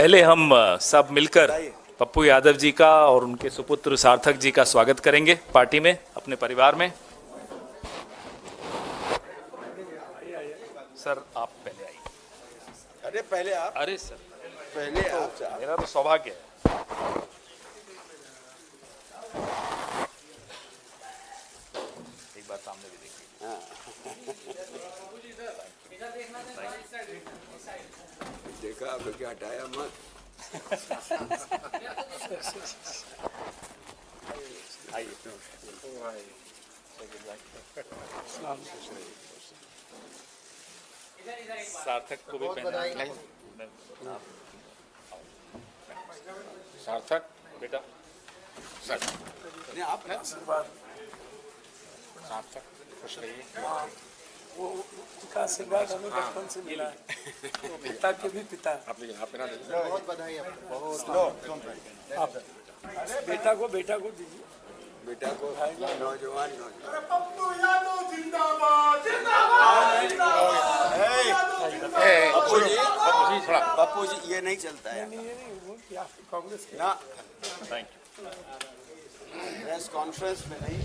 पहले हम सब मिलकर पप्पू यादव जी का और उनके सुपुत्र सार्थक जी का स्वागत करेंगे पार्टी में, अपने परिवार में। सर आप पहले आइए। अरे पहले आप। अरे सर पहले आप। मेरा तो सौभाग्य है। एक बार सामने भी देखिए। देखा अब क्या हटाया मत। आइए। सार्थक को भी पहना। सार्थक बेटा, नहीं आप आशीर्वाद। सार्थक खुश रहिए। वो उनका आशीर्वाद हमें बचपन से मिला है, वो पिता के भी पिता। आप बहुत बधाई आपको। बहुत आप बेटा को दीजिए। बेटा को नौजवान पप्पू यादव जिंदाबाद जिंदाबाद जिंदाबाद। पप्पू जी ये नहीं चलता है वो क्या कांग्रेस के ना। Thank you. प्रेस कॉन्फ्रेंस में नहीं।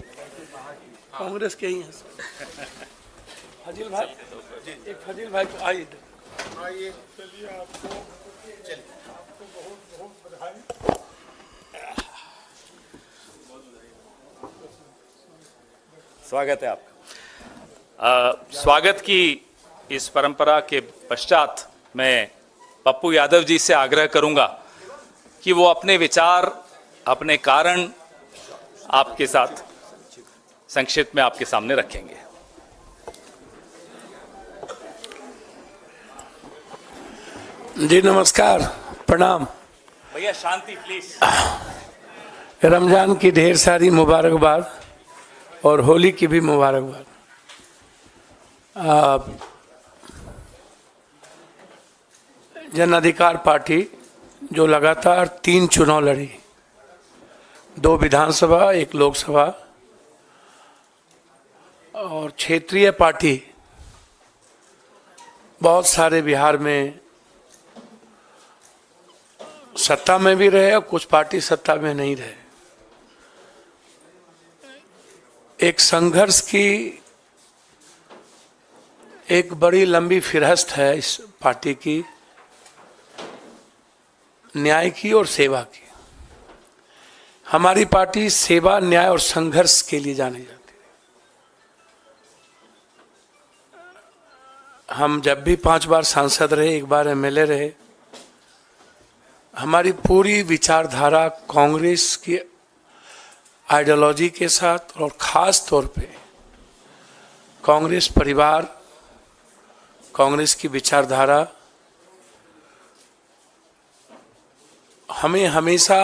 कांग्रेस के ही हैं फजील भाई। एक फजील भाई को आइए। चलिए आपको बहुत बहुत बधाई। स्वागत है आपका। स्वागत की इस परंपरा के पश्चात मैं पप्पू यादव जी से आग्रह करूंगा कि वो अपने विचार, अपने कारण आपके साथ संक्षिप्त में आपके सामने रखेंगे। जी नमस्कार, प्रणाम। भैया शांति प्लीज। रमजान की ढेर सारी मुबारकबाद और होली की भी मुबारकबाद। जन अधिकार पार्टी जो लगातार 3 चुनाव लड़ी, 2 विधानसभा 1 लोकसभा, और क्षेत्रीय पार्टी बहुत सारे बिहार में सत्ता में भी रहे और कुछ पार्टी सत्ता में नहीं रहे। एक संघर्ष की एक बड़ी लंबी फिरहस्त है इस पार्टी की, न्याय की और सेवा की। हमारी पार्टी सेवा, न्याय और संघर्ष के लिए जानी जाती है। हम जब भी 5 बार सांसद रहे, 1 बार एमएलए रहे, हमारी पूरी विचारधारा कांग्रेस की आइडियोलॉजी के साथ और ख़ास तौर पे कांग्रेस परिवार, कांग्रेस की विचारधारा हमें हमेशा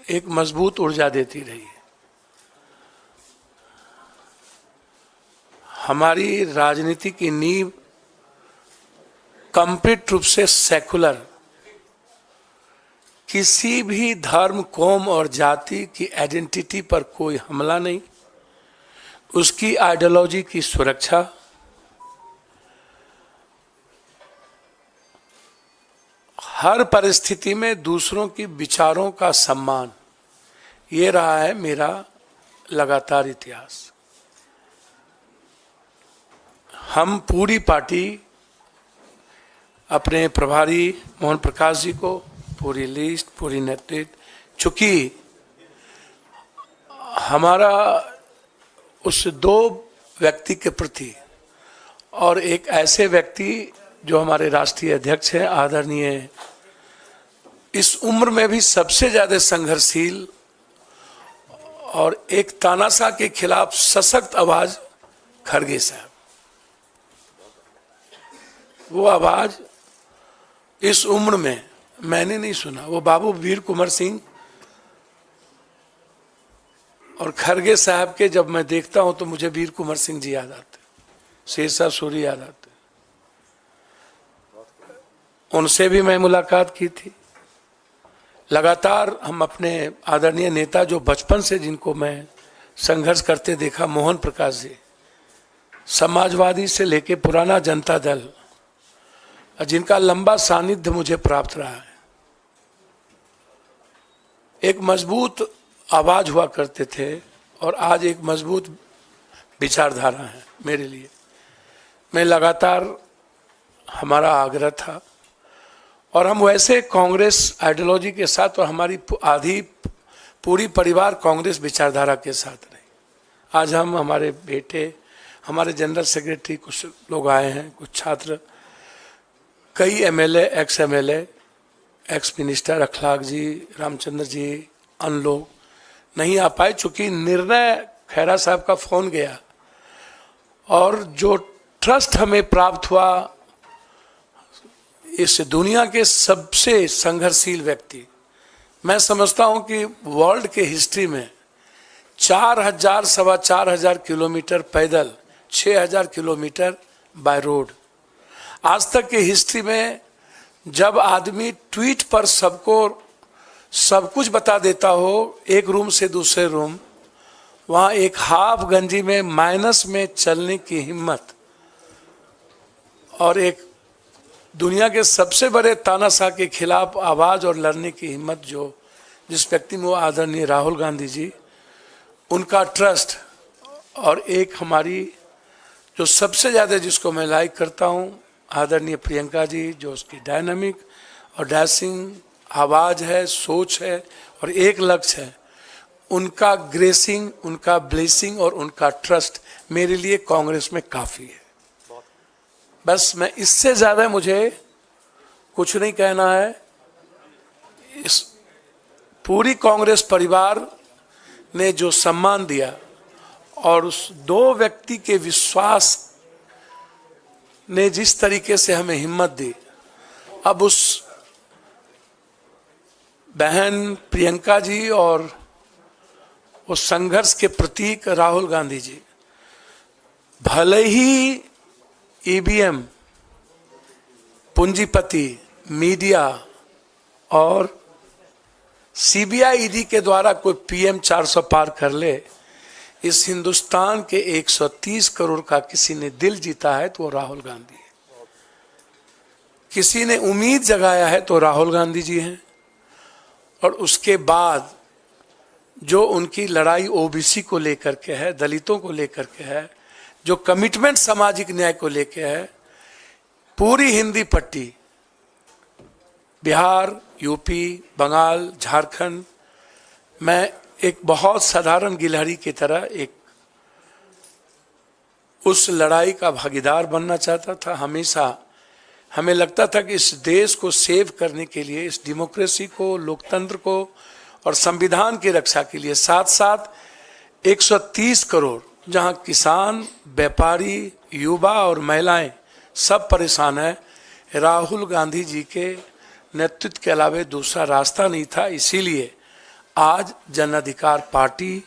एक मजबूत ऊर्जा देती रही है। हमारी राजनीति की नींव कंप्लीट रूप से सेकुलर, किसी भी धर्म, कौम और जाति की आइडेंटिटी पर कोई हमला नहीं, उसकी आइडियोलॉजी की सुरक्षा, हर परिस्थिति में दूसरों की विचारों का सम्मान, ये रहा है मेरा लगातार इतिहास। हम पूरी पार्टी अपने प्रभारी मोहन प्रकाश जी को, पूरी लिस्ट, पूरी नेतृत्व, चूंकि हमारा उस 2 व्यक्ति के प्रति और एक ऐसे व्यक्ति जो हमारे राष्ट्रीय अध्यक्ष हैं, आदरणीय, इस उम्र में भी सबसे ज्यादा संघर्षशील और एक तानाशाह के खिलाफ सशक्त आवाज खड़गे साहब। वो आवाज इस उम्र में मैंने नहीं सुना। वो बाबू वीर कुंवर सिंह और खड़गे साहब के जब मैं देखता हूं तो मुझे वीर कुंवर सिंह जी याद आते, शेरशाह सूरी याद आते। उनसे भी मैं मुलाकात की थी। लगातार हम अपने आदरणीय नेता जो बचपन से जिनको मैं संघर्ष करते देखा, मोहन प्रकाश जी, समाजवादी से लेके पुराना जनता दल, और जिनका लंबा सानिध्य मुझे प्राप्त रहा है। एक मजबूत आवाज हुआ करते थे और आज एक मजबूत विचारधारा है मेरे लिए। मैं लगातार, हमारा आग्रह था और हम वैसे कांग्रेस आइडियोलॉजी के साथ, और हमारी आधी पूरी परिवार कांग्रेस विचारधारा के साथ रहे। आज हम, हमारे बेटे, हमारे जनरल सेक्रेटरी, कुछ लोग आए हैं, कुछ छात्र, कई MLA, ex MLA, ex minister अखलाक जी, रामचंद्र जी, अन्य लोग नहीं आ पाए, चूंकि निर्णय खैरा साहब का फोन गया और जो ट्रस्ट हमें प्राप्त हुआ इस दुनिया के सबसे संघर्षशील व्यक्ति, मैं समझता हूं कि वर्ल्ड के हिस्ट्री में 4,000 सवा 4,000 किलोमीटर पैदल, 6,000 किलोमीटर बाय रोड, आज तक के हिस्ट्री में जब आदमी ट्वीट पर सबको सब कुछ बता देता हो, एक रूम से दूसरे रूम, वहां एक हाफ गंजी में माइनस में चलने की हिम्मत और एक दुनिया के सबसे बड़े तानाशाह के खिलाफ आवाज और लड़ने की हिम्मत जो जिस व्यक्ति में, वो आदरणीय राहुल गांधी जी, उनका ट्रस्ट, और एक हमारी जो सबसे ज़्यादा जिसको मैं लाइक करता हूँ, आदरणीय प्रियंका जी, जो उसकी डायनामिक और डैशिंग आवाज़ है, सोच है और एक लक्ष्य है, उनका ग्रेसिंग, उनका ब्लेसिंग और उनका ट्रस्ट मेरे लिए कांग्रेस में काफ़ी है। बस मैं इससे ज़्यादा मुझे कुछ नहीं कहना है। इस पूरी कांग्रेस परिवार ने जो सम्मान दिया और उस दो व्यक्ति के विश्वास ने जिस तरीके से हमें हिम्मत दी, अब उस बहन प्रियंका जी और उस संघर्ष के प्रतीक राहुल गांधी जी, भले ही ईवीएम, पूंजीपति, मीडिया और सीबीआई ईडी के द्वारा कोई पीएम 400 पार कर ले, इस हिंदुस्तान के 130 करोड़ का किसी ने दिल जीता है तो वो राहुल गांधी है। किसी ने उम्मीद जगाया है तो राहुल गांधी जी हैं। और उसके बाद जो उनकी लड़ाई ओबीसी को लेकर के है, दलितों को लेकर के है, जो कमिटमेंट सामाजिक न्याय को लेकर है, पूरी हिंदी पट्टी, बिहार, यूपी, बंगाल, झारखंड, मैं एक बहुत साधारण गिलहरी की तरह एक उस लड़ाई का भागीदार बनना चाहता था। हमेशा हमें लगता था कि इस देश को सेव करने के लिए, इस डेमोक्रेसी को, लोकतंत्र को और संविधान की रक्षा के लिए, साथ साथ 130 करोड़ जहां किसान, व्यापारी, युवा और महिलाएं सब परेशान है, राहुल गांधी जी के नेतृत्व के अलावा दूसरा रास्ता नहीं था। इसीलिए आज जन अधिकार पार्टी,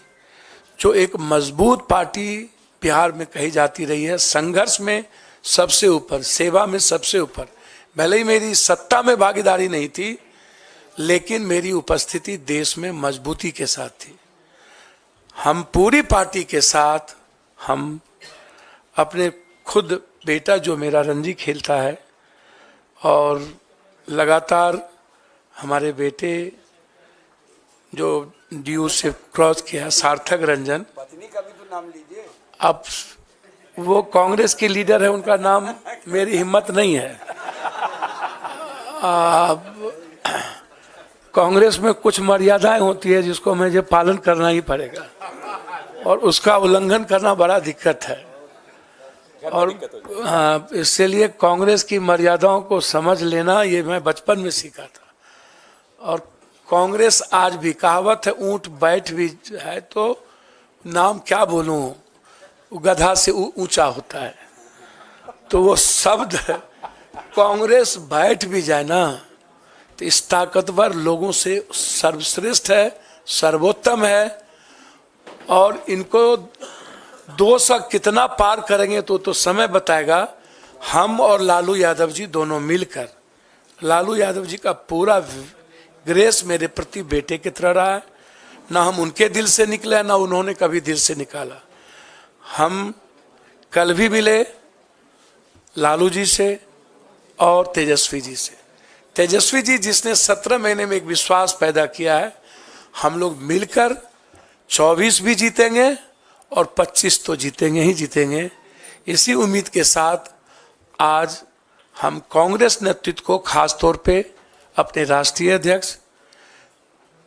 जो एक मजबूत पार्टी बिहार में कही जाती रही है, संघर्ष में सबसे ऊपर, सेवा में सबसे ऊपर, भले ही मेरी सत्ता में भागीदारी नहीं थी, लेकिन मेरी उपस्थिति देश में मजबूती के साथ थी। हम पूरी पार्टी के साथ, हम अपने खुद बेटा जो मेरा रणजी खेलता है और लगातार हमारे बेटे जो ड्यू से क्रॉस किया, सार्थक रंजन, पत्नी का भी तो नाम लीजिए। अब वो कांग्रेस के लीडर है, उनका नाम मेरी हिम्मत नहीं है। कांग्रेस में कुछ मर्यादाएं होती है जिसको मुझे पालन करना ही पड़ेगा और उसका उल्लंघन करना बड़ा दिक्कत है। और हाँ, इसलिए कांग्रेस की मर्यादाओं को समझ लेना ये मैं बचपन में सीखा था। और कांग्रेस आज भी, कहावत है, ऊंट बैठ भी है तो नाम क्या बोलूं, गधा से ऊंचा होता है, तो वो शब्द कांग्रेस बैठ भी जाए ना तो इस ताकतवर लोगों से सर्वश्रेष्ठ है, सर्वोत्तम है। और इनको 200 कितना पार करेंगे तो समय बताएगा। हम और लालू यादव जी दोनों मिलकर, लालू यादव जी का पूरा ग्रेस मेरे प्रति बेटे की तरह रहा है, ना हम उनके दिल से निकले ना उन्होंने कभी दिल से निकाला। हम कल भी मिले लालू जी से और तेजस्वी जी से। तेजस्वी जी जिसने 17 महीने में एक विश्वास पैदा किया है, हम लोग मिलकर 24 भी जीतेंगे और 25 तो जीतेंगे ही जीतेंगे। इसी उम्मीद के साथ आज हम कांग्रेस नेतृत्व को, खास तौर पे अपने राष्ट्रीय अध्यक्ष,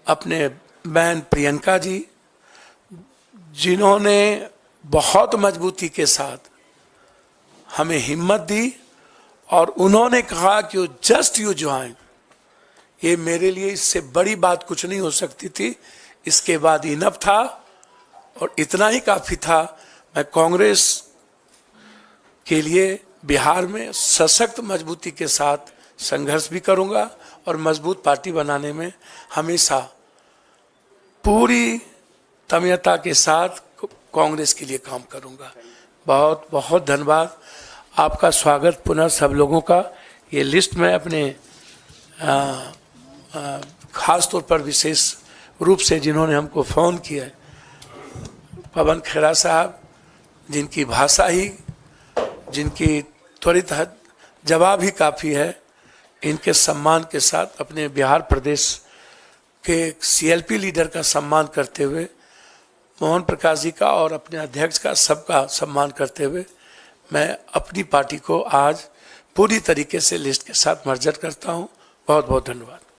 अपने बहन प्रियंका जी, जिन्होंने बहुत मजबूती के साथ हमें हिम्मत दी और उन्होंने कहा कि जस्ट यू ज्वाइन, ये मेरे लिए इससे बड़ी बात कुछ नहीं हो सकती थी। इसके बाद इनफ था और इतना ही काफ़ी था। मैं कांग्रेस के लिए बिहार में सशक्त मजबूती के साथ संघर्ष भी करूंगा और मजबूत पार्टी बनाने में हमेशा पूरी तन्मयता के साथ कांग्रेस के लिए काम करूंगा। बहुत बहुत धन्यवाद। आपका स्वागत पुनः सब लोगों का। ये लिस्ट में अपने खास तौर पर विशेष रूप से जिन्होंने हमको फ़ोन किया, पवन खेड़ा साहब, जिनकी भाषा ही, जिनकी त्वरित जवाब ही काफ़ी है, इनके सम्मान के साथ अपने बिहार प्रदेश के CLP लीडर का सम्मान करते हुए, मोहन प्रकाश जी का और अपने अध्यक्ष का सबका सम्मान करते हुए, मैं अपनी पार्टी को आज पूरी तरीके से लिस्ट के साथ मर्जर करता हूं। बहुत बहुत धन्यवाद।